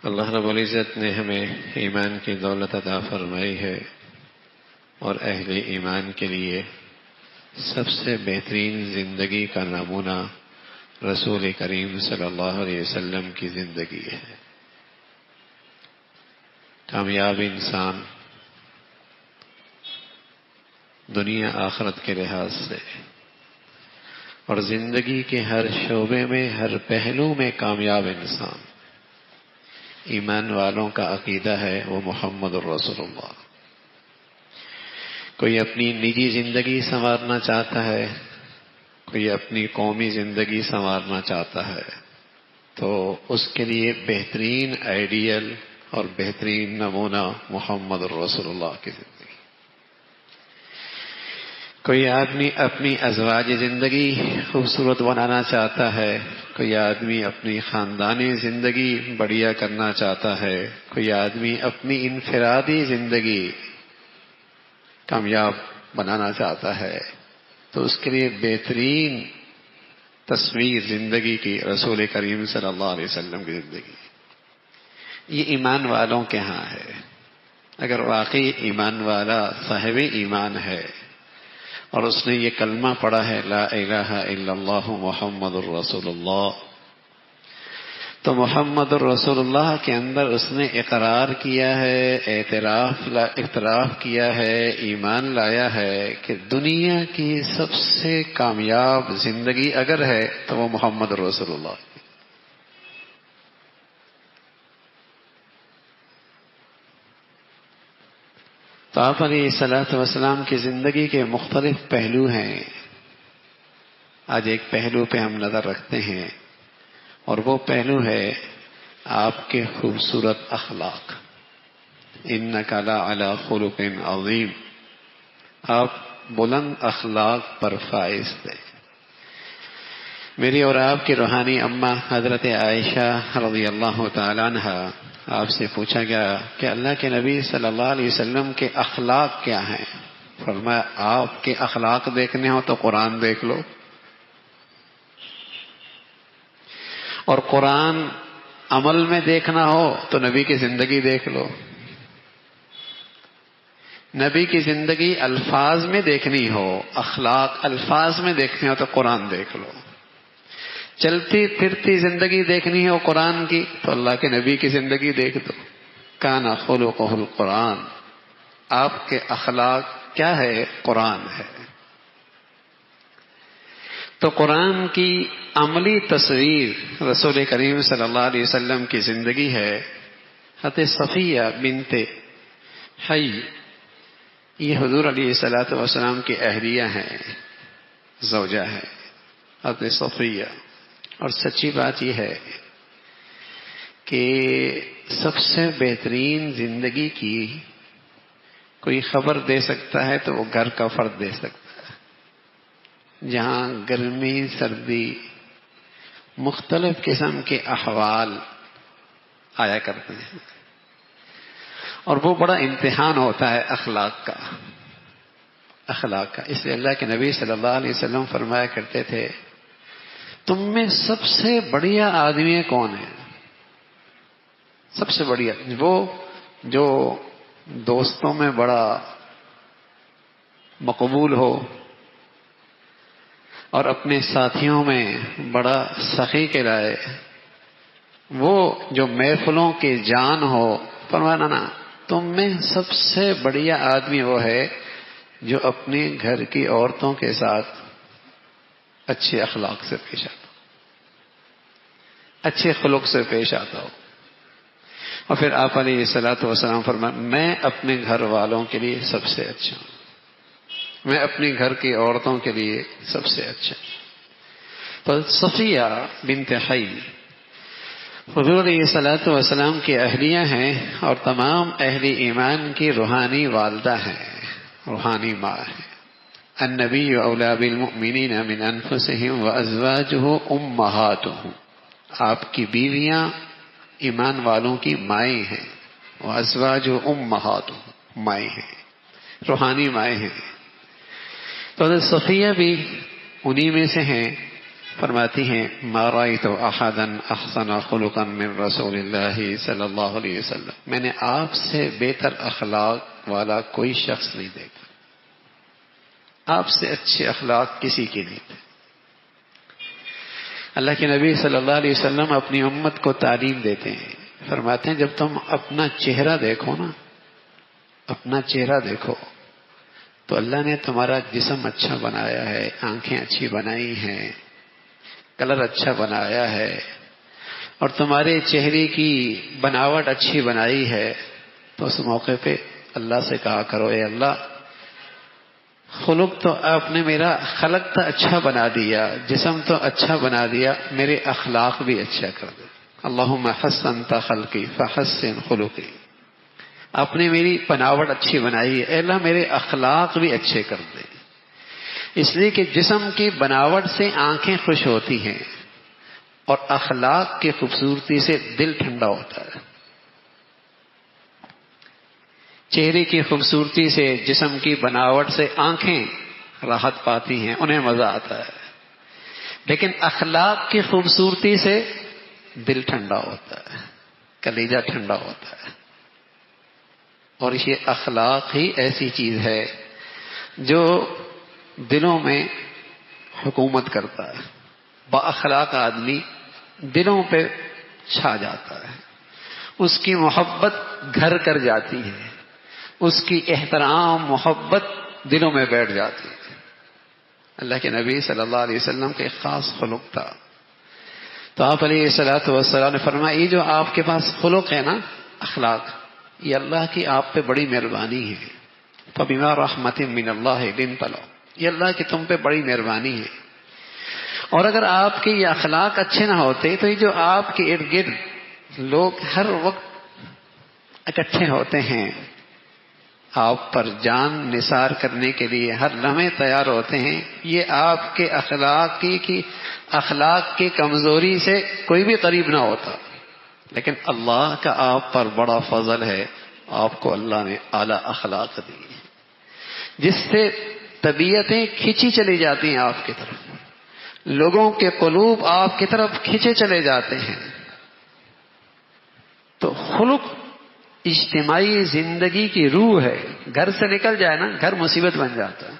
اللہ رب العزت نے ہمیں ایمان کی دولت عطا فرمائی ہے، اور اہل ایمان کے لیے سب سے بہترین زندگی کا نمونہ رسول کریم صلی اللہ علیہ وسلم کی زندگی ہے۔ کامیاب انسان دنیا آخرت کے لحاظ سے اور زندگی کے ہر شعبے میں، ہر پہلو میں کامیاب انسان، ایمان والوں کا عقیدہ ہے وہ محمد الرسول اللہ۔ کوئی اپنی نجی زندگی سنوارنا چاہتا ہے، کوئی اپنی قومی زندگی سنوارنا چاہتا ہے، تو اس کے لیے بہترین آئیڈیل اور بہترین نمونہ محمد الرسول اللہ کی زندگی۔ کوئی آدمی اپنی ازواج زندگی خوبصورت بنانا چاہتا ہے، کوئی آدمی اپنی خاندانی زندگی بڑھیا کرنا چاہتا ہے، کوئی آدمی اپنی انفرادی زندگی کامیاب بنانا چاہتا ہے، تو اس کے لیے بہترین تصویر زندگی کی رسول کریم صلی اللہ علیہ وسلم کی زندگی۔ یہ ایمان والوں کے ہاں ہے۔ اگر واقعی ایمان والا صاحب ایمان ہے اور اس نے یہ کلمہ پڑھا ہے لا الہ الا اللہ محمد الرسول اللہ، تو محمد الرسول اللہ کے اندر اس نے اقرار کیا ہے، اعتراف کیا ہے، ایمان لایا ہے کہ دنیا کی سب سے کامیاب زندگی اگر ہے تو وہ محمد الرسول اللہ۔ تو آپ علیہ الصلوۃ والسلام کی زندگی کے مختلف پہلو ہیں۔ آج ایک پہلو پہ ہم نظر رکھتے ہیں، اور وہ پہلو ہے آپ کے خوبصورت اخلاق۔ انک لعلی خلق عظیم، آپ بلند اخلاق پر فائز تھے۔ میری اور آپ کی روحانی اماں حضرت عائشہ رضی اللہ تعالی عنہا، آپ سے پوچھا گیا کہ اللہ کے نبی صلی اللہ علیہ وسلم کے اخلاق کیا ہیں؟ فرمایا آپ کے اخلاق دیکھنے ہو تو قرآن دیکھ لو، اور قرآن عمل میں دیکھنا ہو تو نبی کی زندگی دیکھ لو، نبی کی زندگی الفاظ میں دیکھنی ہو، اخلاق الفاظ میں دیکھنے ہو تو قرآن دیکھ لو، چلتی پھرتی زندگی دیکھنی ہو قرآن کی تو اللہ کے نبی کی زندگی دیکھ دو۔ کان خلقہ القرآن، آپ کے اخلاق کیا ہے؟ قرآن ہے۔ تو قرآن کی عملی تصویر رسول کریم صلی اللہ علیہ وسلم کی زندگی ہے۔ حضرت صفیہ بنت حی، یہ حضور علیہ الصلوۃ والسلام کی اہلیہ ہیں، زوجہ ہے حضرت صفیہ۔ اور سچی بات یہ ہے کہ سب سے بہترین زندگی کی کوئی خبر دے سکتا ہے تو وہ گھر کا فرد دے سکتا ہے، جہاں گرمی سردی مختلف قسم کے احوال آیا کرتے ہیں، اور وہ بڑا امتحان ہوتا ہے اخلاق کا۔ اس لیے اللہ کے نبی صلی اللہ علیہ وسلم فرمایا کرتے تھے تم میں سب سے بڑھیا آدمی کون ہے؟ سب سے بڑھیا وہ جو دوستوں میں بڑا مقبول ہو اور اپنے ساتھیوں میں بڑا سخی کہلائے، وہ جو محفلوں کی جان ہو۔ فرمانا نا تم میں سب سے بڑھیا آدمی وہ ہے جو اپنے گھر کی عورتوں کے ساتھ اچھے اخلاق سے پیش آتا ہو، اچھے خلق سے پیش آتا ہو۔ اور پھر آپ علیہ الصلوۃ والسلام فرمایا میں اپنے گھر والوں کے لیے سب سے اچھا ہوں، میں اپنے گھر کی عورتوں کے لیے سب سے اچھا ہوں۔ تو صفیہ بنت حی حضور علیہ الصلوۃ والسلام کی اہلیہ ہیں، اور تمام اہل ایمان کی روحانی والدہ ہیں، روحانی ماں ہیں۔ النبی اولی بالمؤمنین من انفسہم وازواجہ امہاتہم، آپ کی بیویاں ایمان والوں کی مائیں ہیں، وازواجہ امہاتہم، مائیں ہیں، روحانی مائیں ہیں۔ تو حضرت صفیہ بھی انہی میں سے ہیں فرماتی ہیں ما رأیت احدا احسن خلقا من رسول اللہ صلی اللہ علیہ وسلم، میں نے آپ سے بہتر اخلاق والا کوئی شخص نہیں دیکھا، آپ سے اچھے اخلاق کسی کے نہیں تھے۔ اللہ کے نبی صلی اللہ علیہ وسلم اپنی امت کو تعلیم دیتے ہیں، فرماتے ہیں جب تم اپنا چہرہ دیکھو نا، اپنا چہرہ دیکھو تو اللہ نے تمہارا جسم اچھا بنایا ہے، آنکھیں اچھی بنائی ہیں، کلر اچھا بنایا ہے، اور تمہارے چہرے کی بناوٹ اچھی بنائی ہے، تو اس موقع پہ اللہ سے کہا کرو اے اللہ خلق تو آپ نے میرا خلق تو اچھا بنا دیا، جسم تو اچھا بنا دیا، میرے اخلاق بھی اچھا کر دے۔ اللہم حسنت خلقی فحسن خلقی، آپ نے میری بناوٹ اچھی بنائی ہے، اے اللہ میرے اخلاق بھی اچھے کر دے۔ اس لیے کہ جسم کی بناوٹ سے آنکھیں خوش ہوتی ہیں اور اخلاق کی خوبصورتی سے دل ٹھنڈا ہوتا ہے۔ چہرے کی خوبصورتی سے، جسم کی بناوٹ سے آنکھیں راحت پاتی ہیں، انہیں مزہ آتا ہے، لیکن اخلاق کی خوبصورتی سے دل ٹھنڈا ہوتا ہے، کلیجہ ٹھنڈا ہوتا ہے۔ اور یہ اخلاق ہی ایسی چیز ہے جو دلوں میں حکومت کرتا ہے۔ با اخلاق آدمی دلوں پہ چھا جاتا ہے، اس کی محبت گھر کر جاتی ہے، اس کی احترام محبت دلوں میں بیٹھ جاتی ہے۔ اللہ کے نبی صلی اللہ علیہ وسلم کا ایک خاص خلق تھا، تو آپ علیہ الصلوۃ والسلام نے فرمایا یہ جو آپ کے پاس خلق ہے نا، اخلاق، یہ اللہ کی آپ پہ بڑی مہربانی ہے۔ فبما رحمت من اللہ لنت لهم، یہ اللہ کی تم پہ بڑی مہربانی ہے۔ اور اگر آپ کے یہ اخلاق اچھے نہ ہوتے تو یہ جو آپ کے ارد گرد لوگ ہر وقت اکٹھے ہوتے ہیں، آپ پر جان نثار کرنے کے لیے ہر لمحے تیار ہوتے ہیں، یہ آپ کے اخلاق کی کمزوری سے کوئی بھی قریب نہ ہوتا۔ لیکن اللہ کا آپ پر بڑا فضل ہے، آپ کو اللہ نے اعلی اخلاق دی، جس سے طبیعتیں کھینچی چلی جاتی ہیں آپ کی طرف، لوگوں کے قلوب آپ کی طرف کھینچے چلے جاتے ہیں۔ تو خلق اجتماعی زندگی کی روح ہے، گھر سے نکل جائے نا گھر مصیبت بن جاتا ہے۔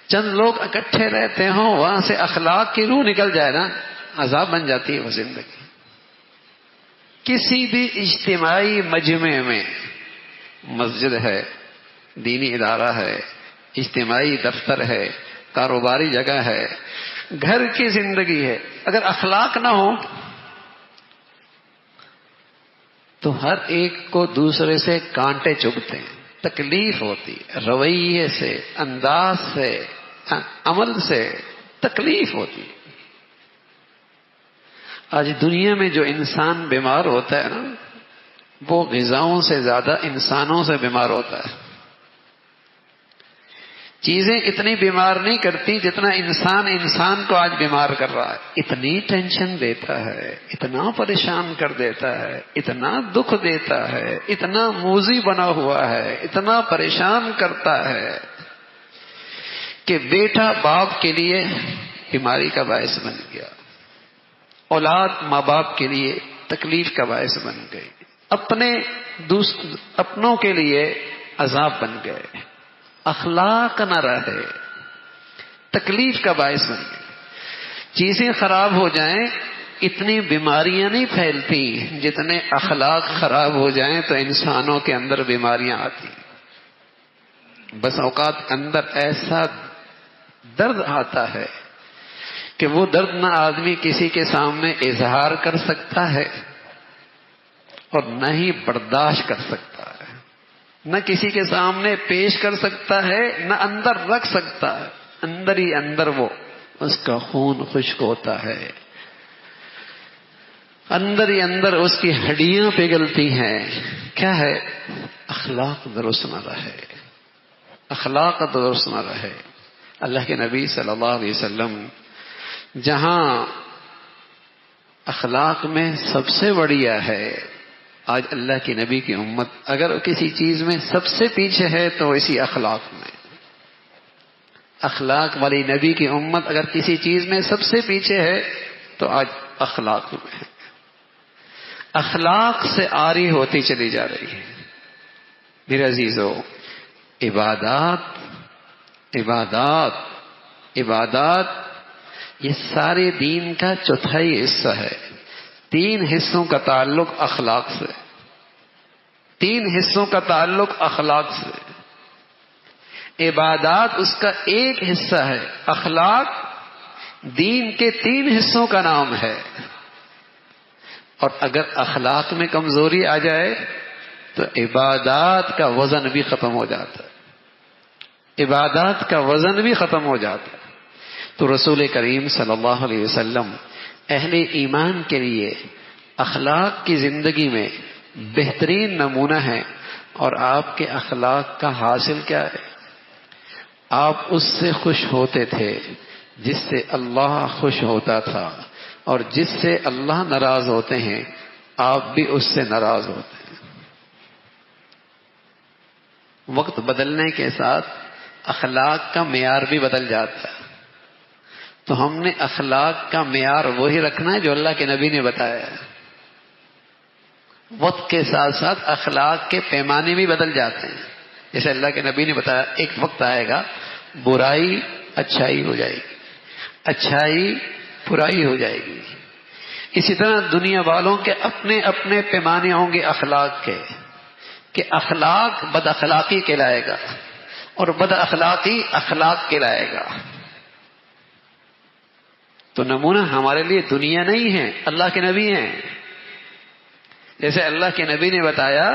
چند لوگ اکٹھے رہتے ہوں، وہاں سے اخلاق کی روح نکل جائے نا عذاب بن جاتی ہے وہ زندگی۔ کسی بھی اجتماعی مجمع میں، مسجد ہے، دینی ادارہ ہے، اجتماعی دفتر ہے، کاروباری جگہ ہے، گھر کی زندگی ہے، اگر اخلاق نہ ہو تو ہر ایک کو دوسرے سے کانٹے چبھتے ہیں، تکلیف ہوتی ہے، رویے سے، انداز سے، عمل سے تکلیف ہوتی ہے۔ آج دنیا میں جو انسان بیمار ہوتا ہے نا، وہ غذاؤں سے زیادہ انسانوں سے بیمار ہوتا ہے۔ چیزیں اتنی بیمار نہیں کرتی جتنا انسان کو آج بیمار کر رہا ہے۔ اتنی ٹینشن دیتا ہے، اتنا پریشان کر دیتا ہے، اتنا دکھ دیتا ہے، اتنا موذی بنا ہوا ہے، اتنا پریشان کرتا ہے کہ بیٹا باپ کے لیے بیماری کا باعث بن گیا، اولاد ماں باپ کے لیے تکلیف کا باعث بن گئی، اپنوں کے لیے عذاب بن گئے، اخلاق نہ رہے، تکلیف کا باعث بن گئے۔ چیزیں خراب ہو جائیں اتنی بیماریاں نہیں پھیلتی جتنے اخلاق خراب ہو جائیں تو انسانوں کے اندر بیماریاں آتی۔ بس اوقات اندر ایسا درد آتا ہے کہ وہ درد نہ آدمی کسی کے سامنے اظہار کر سکتا ہے اور نہ ہی برداشت کر سکتا ہے، نہ کسی کے سامنے پیش کر سکتا ہے، نہ اندر رکھ سکتا ہے، اندر ہی اندر وہ اس کا خون خشک ہوتا ہے، اندر ہی اندر اس کی ہڈیاں پگھلتی ہیں۔ کیا ہے؟ اخلاق درست نہ رہے، اخلاق درست نہ رہے۔ اللہ کے نبی صلی اللہ علیہ وسلم جہاں اخلاق میں سب سے بڑھیا ہے، آج اللہ کے نبی کی امت اگر کسی چیز میں سب سے پیچھے ہے تو اسی اخلاق میں۔ اخلاق والی نبی کی امت اگر کسی چیز میں سب سے پیچھے ہے تو آج اخلاق میں ہے. اخلاق سے عاری ہوتی چلی جا رہی ہے. میرے عزیزو، عبادات یہ سارے دین کا چوتھائی حصہ ہے. 3 حصوں کا تعلق اخلاق سے. 3 حصوں کا تعلق اخلاق سے. عبادات اس کا ایک حصہ ہے. اخلاق دین کے 3 حصوں کا نام ہے. اور اگر اخلاق میں کمزوری آ جائے تو عبادات کا وزن بھی ختم ہو جاتا ہے. عبادات کا وزن بھی ختم ہو جاتا ہے. تو رسول کریم صلی اللہ علیہ وسلم اہل ایمان کے لیے اخلاق کی زندگی میں بہترین نمونہ ہے. اور آپ کے اخلاق کا حاصل کیا ہے؟ آپ اس سے خوش ہوتے تھے جس سے اللہ خوش ہوتا تھا، اور جس سے اللہ ناراض ہوتے ہیں آپ بھی اس سے ناراض ہوتے ہیں. وقت بدلنے کے ساتھ اخلاق کا معیار بھی بدل جاتا ہے. تو ہم نے اخلاق کا معیار وہی رکھنا ہے جو اللہ کے نبی نے بتایا ہے. وقت کے ساتھ ساتھ اخلاق کے پیمانے بھی بدل جاتے ہیں. جیسے اللہ کے نبی نے بتایا ایک وقت آئے گا برائی اچھائی ہو جائے گی، اچھائی برائی ہو جائے گی. اسی طرح دنیا والوں کے اپنے اپنے پیمانے ہوں گے اخلاق کے، کہ اخلاق بد اخلاقی کہلائے گا اور بد اخلاقی اخلاق کہلائے گا. تو نمونہ ہمارے لیے دنیا نہیں ہے، اللہ کے نبی ہیں. جیسے اللہ کے نبی نے بتایا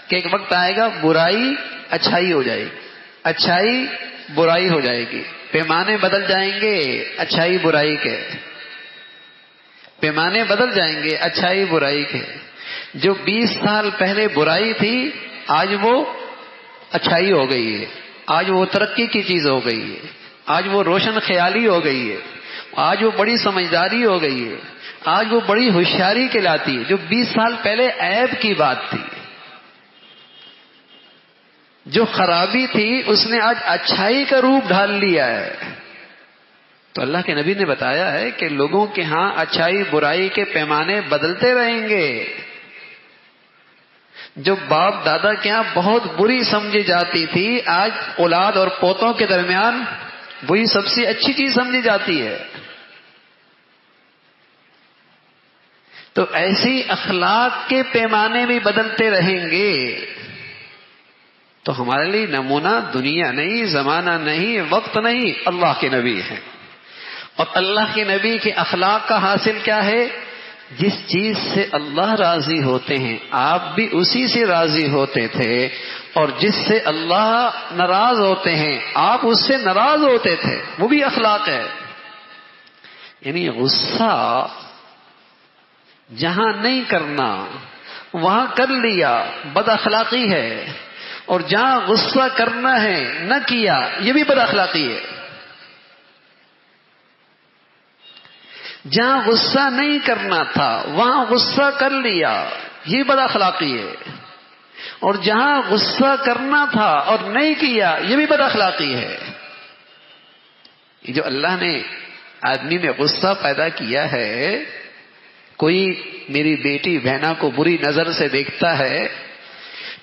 کہ ایک وقت آئے گا برائی اچھائی ہو جائے گی، اچھائی برائی ہو جائے گی. پیمانے بدل جائیں گے اچھائی برائی کے، پیمانے بدل جائیں گے اچھائی برائی کے. جو 20 سال پہلے برائی تھی آج وہ اچھائی ہو گئی ہے، آج وہ ترقی کی چیز ہو گئی ہے، آج وہ روشن خیالی ہو گئی ہے، آج وہ بڑی سمجھداری ہو گئی ہے، آج وہ بڑی ہوشیاری کہلاتی ہے. جو 20 سال پہلے عیب کی بات تھی، جو خرابی تھی، اس نے آج اچھائی کا روپ ڈھال لیا ہے. تو اللہ کے نبی نے بتایا ہے کہ لوگوں کے ہاں اچھائی برائی کے پیمانے بدلتے رہیں گے. جو باپ دادا کے ہاں بہت بری سمجھی جاتی تھی آج اولاد اور پوتوں کے درمیان وہی سب سے اچھی چیز سمجھی جاتی ہے. تو ایسی اخلاق کے پیمانے بھی بدلتے رہیں گے. تو ہمارے لیے نمونہ دنیا نہیں، زمانہ نہیں، وقت نہیں، اللہ کے نبی ہیں. اور اللہ کے نبی کے اخلاق کا حاصل کیا ہے؟ جس چیز سے اللہ راضی ہوتے ہیں آپ بھی اسی سے راضی ہوتے تھے، اور جس سے اللہ ناراض ہوتے ہیں آپ اس سے ناراض ہوتے تھے. وہ بھی اخلاق ہے. یعنی غصہ جہاں نہیں کرنا وہاں کر لیا بد اخلاقی ہے، اور جہاں غصہ کرنا ہے نہ کیا یہ بھی بد اخلاقی ہے. جہاں غصہ نہیں کرنا تھا وہاں غصہ کر لیا یہ بد اخلاقی ہے، اور جہاں غصہ کرنا تھا اور نہیں کیا یہ بھی بد اخلاقی ہے. یہ جو اللہ نے آدمی میں غصہ پیدا کیا ہے، کوئی میری بیٹی بہنا کو بری نظر سے دیکھتا ہے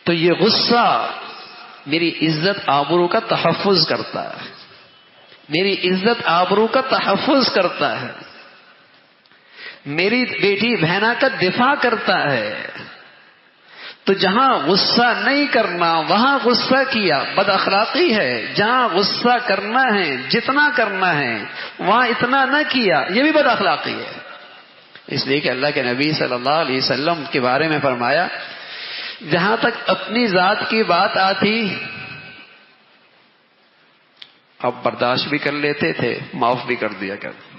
تو یہ غصہ میری عزت آبرو کا تحفظ کرتا ہے، میری عزت آبرو کا تحفظ کرتا ہے، میری بیٹی بہنا کا دفاع کرتا ہے. تو جہاں غصہ نہیں کرنا وہاں غصہ کیا بد اخلاقی ہے، جہاں غصہ کرنا ہے جتنا کرنا ہے وہاں اتنا نہ کیا یہ بھی بد اخلاقی ہے. اس لیے کہ اللہ کے نبی صلی اللہ علیہ وسلم کے بارے میں فرمایا جہاں تک اپنی ذات کی بات آتی آپ برداشت بھی کر لیتے تھے، معاف بھی کر دیا کرتے،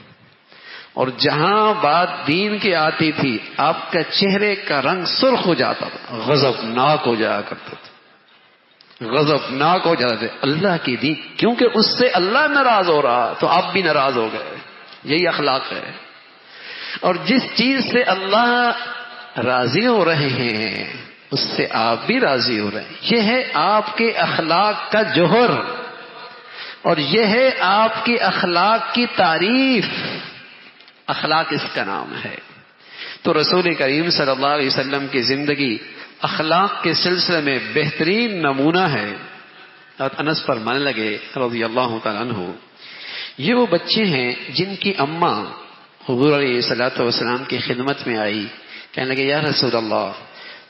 اور جہاں بات دین کی آتی تھی آپ کا چہرے کا رنگ سرخ ہو جاتا تھا، غضبناک ہو جایا کرتے تھے، غضبناک ہو جاتے تھے. اللہ کی دین، کیونکہ اس سے اللہ ناراض ہو رہا تو آپ بھی ناراض ہو گئے. یہی اخلاق ہے. اور جس چیز سے اللہ راضی ہو رہے ہیں اس سے آپ بھی راضی ہو رہے ہیں. یہ ہے آپ کے اخلاق کا جوہر. اور یہ ہے آپ کی اخلاق کی تعریف. اخلاق اس کا نام ہے. تو رسول کریم صلی اللہ علیہ وسلم کی زندگی اخلاق کے سلسلے میں بہترین نمونہ ہے. انس فرمانے لگے رضی اللہ تعالیٰ عنہ، یہ وہ بچے ہیں جن کی اماں حضور علیہ الصلوۃ والسلام کی خدمت میں آئی. کہنے لگے یا رسول اللہ،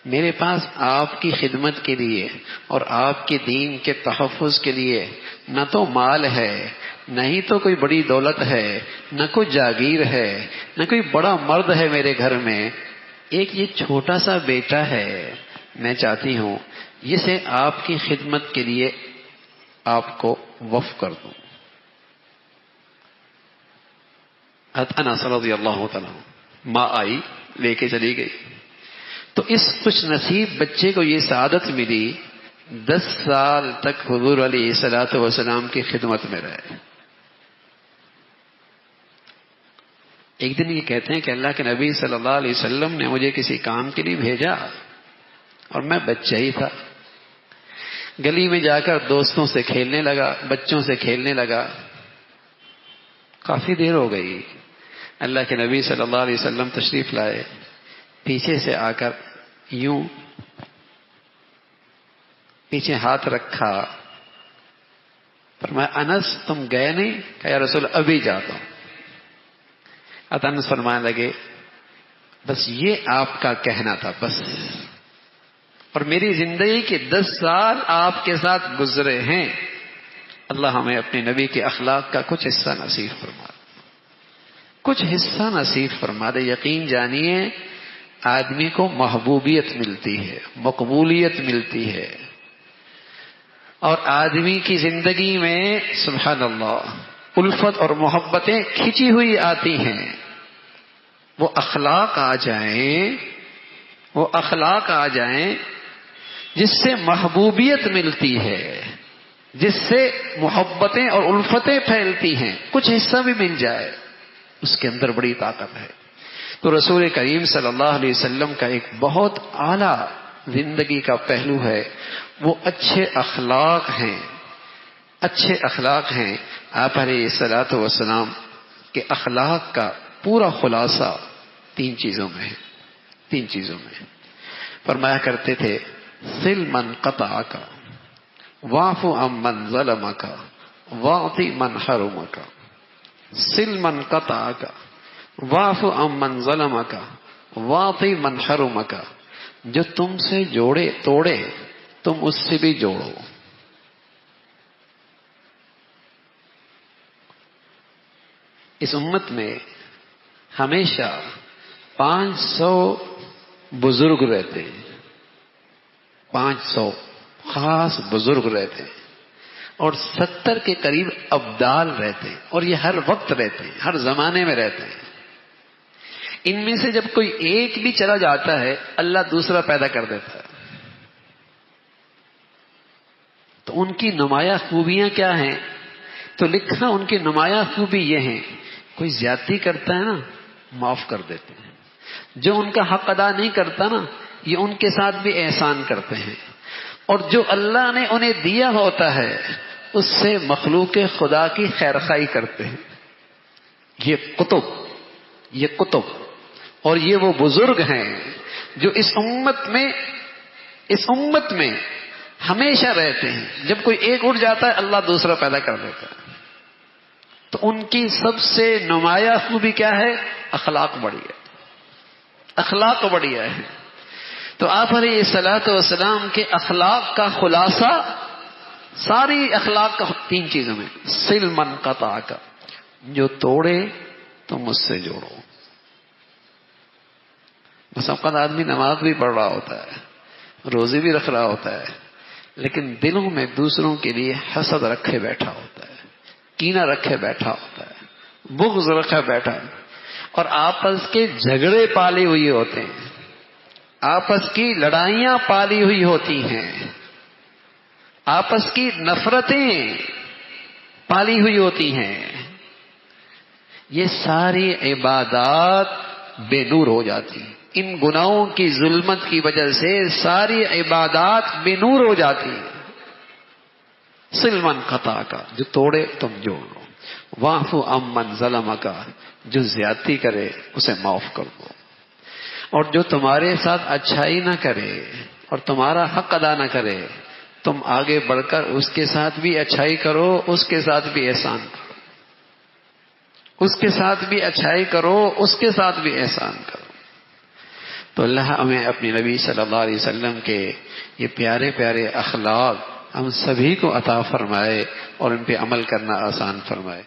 میرے پاس آپ کی خدمت کے لیے اور آپ کے دین کے تحفظ کے لیے نہ تو مال ہے، نہ ہی تو کوئی بڑی دولت ہے، نہ کوئی جاگیر ہے، نہ کوئی بڑا مرد ہے میرے گھر میں. ایک یہ چھوٹا سا بیٹا ہے، میں چاہتی ہوں اسے آپ کی خدمت کے لیے آپ کو وقف کر دوں. انس رضی اللہ تعالیٰ ماں آئی، لے کے چلی گئی. تو اس خوش نصیب بچے کو یہ سعادت ملی، 10 سال تک حضور علیہ الصلوۃ والسلام کی خدمت میں رہے. ایک دن یہ کہتے ہیں کہ اللہ کے نبی صلی اللہ علیہ وسلم نے مجھے کسی کام کے لیے بھیجا اور میں بچہ ہی تھا. گلی میں جا کر دوستوں سے کھیلنے لگا، بچوں سے کھیلنے لگا. کافی دیر ہو گئی، اللہ کے نبی صلی اللہ علیہ وسلم تشریف لائے. پیچھے سے آ کر یوں پیچھے ہاتھ رکھا، فرمایا انس تم گئے نہیں؟ کہا یا رسول ابھی جاتا ہوں. انس فرمانے لگے بس یہ آپ کا کہنا تھا بس، اور میری زندگی کے 10 سال آپ کے ساتھ گزرے ہیں. اللہ ہمیں اپنے نبی کے اخلاق کا کچھ حصہ نصیب فرما دے، کچھ حصہ نصیب فرما دے. یقین جانیے آدمی کو محبوبیت ملتی ہے، مقبولیت ملتی ہے، اور آدمی کی زندگی میں سبحان اللہ الفت اور محبتیں کھینچی ہوئی آتی ہیں. وہ اخلاق آ جائیں، وہ اخلاق آ جائیں جس سے محبوبیت ملتی ہے، جس سے محبتیں اور الفتیں پھیلتی ہیں. کچھ حصہ بھی مل جائے اس کے اندر بڑی طاقت ہے. تو رسول کریم صلی اللہ علیہ وسلم کا ایک بہت اعلیٰ زندگی کا پہلو ہے، وہ اچھے اخلاق ہیں. اچھے اخلاق ہیں. آپ علیہ الصلوۃ والسلام کے اخلاق کا پورا خلاصہ 3 چیزوں میں ہے. 3 چیزوں میں فرمایا کرتے تھے صل من قطعک واعف عمن ظلمک واعط من حرمک. صل من قطعک واعف عمن ظلمک واعط من حرمک. جو تم سے جوڑے توڑے تم اس سے بھی جوڑو. اس امت میں ہمیشہ 500 بزرگ رہتے ہیں، 500 خاص بزرگ رہتے ہیں، اور 70 کے قریب ابدال رہتے ہیں، اور یہ ہر وقت رہتے ہیں، ہر زمانے میں رہتے ہیں. ان میں سے جب کوئی ایک بھی چلا جاتا ہے اللہ دوسرا پیدا کر دیتا ہے. تو ان کی نمایاں خوبیاں کیا ہیں؟ تو لکھا ان کی نمایاں خوبی یہ ہیں، کوئی زیادتی کرتا ہے نا معاف کر دیتے ہیں، جو ان کا حق ادا نہیں کرتا نا یہ ان کے ساتھ بھی احسان کرتے ہیں، اور جو اللہ نے انہیں دیا ہوتا ہے اس سے مخلوق خدا کی خیرخواہی کرتے ہیں. یہ کتب اور یہ وہ بزرگ ہیں جو اس امت میں ہمیشہ رہتے ہیں. جب کوئی ایک اٹھ جاتا ہے اللہ دوسرا پیدا کر دیتا ہے. تو ان کی سب سے نمایاں خوبی کیا ہے؟ اخلاق بڑھیا، اخلاق بڑھیا ہے. تو آپ علیہ الصلوۃ والسلام کے اخلاق کا خلاصہ ساری اخلاق کا 3 چیزوں میں. صل من قطعک، جو توڑے تم اس سے جوڑو. بس اوقات آدمی نماز بھی پڑھ رہا ہوتا ہے، روزے بھی رکھ رہا ہوتا ہے، لیکن دلوں میں دوسروں کے لیے حسد رکھے بیٹھا ہوتا ہے، کینہ رکھے بیٹھا ہوتا ہے، بغض رکھے بیٹھا ہے، اور آپس کے جھگڑے پالے ہوئے ہوتے ہیں، آپس کی لڑائیاں پالی ہوئی ہوتی ہیں، آپس کی نفرتیں پالی ہوئی ہوتی ہیں. یہ ساری عبادات بے نور ہو جاتی ہیں. ان گناہوں کی ظلمت کی وجہ سے ساری عبادات بے نور ہو جاتی ہیں، صل من قطع کا، جو توڑے تم جوڑ لو، واعف عمن ظلم کا، جو زیادتی کرے اسے معاف کر دو، اور جو تمہارے ساتھ اچھائی نہ کرے اور تمہارا حق ادا نہ کرے، تم آگے بڑھ کر اس کے ساتھ بھی اچھائی کرو، اس کے ساتھ بھی احسان کرو، اس کے ساتھ بھی اچھائی کرو، اس کے ساتھ بھی احسان کرو۔ تو اللہ ہمیں اپنے نبی صلی اللہ علیہ وسلم کے یہ پیارے پیارے اخلاق ہم سبھی کو عطا فرمائے اور ان پہ عمل کرنا آسان فرمائے۔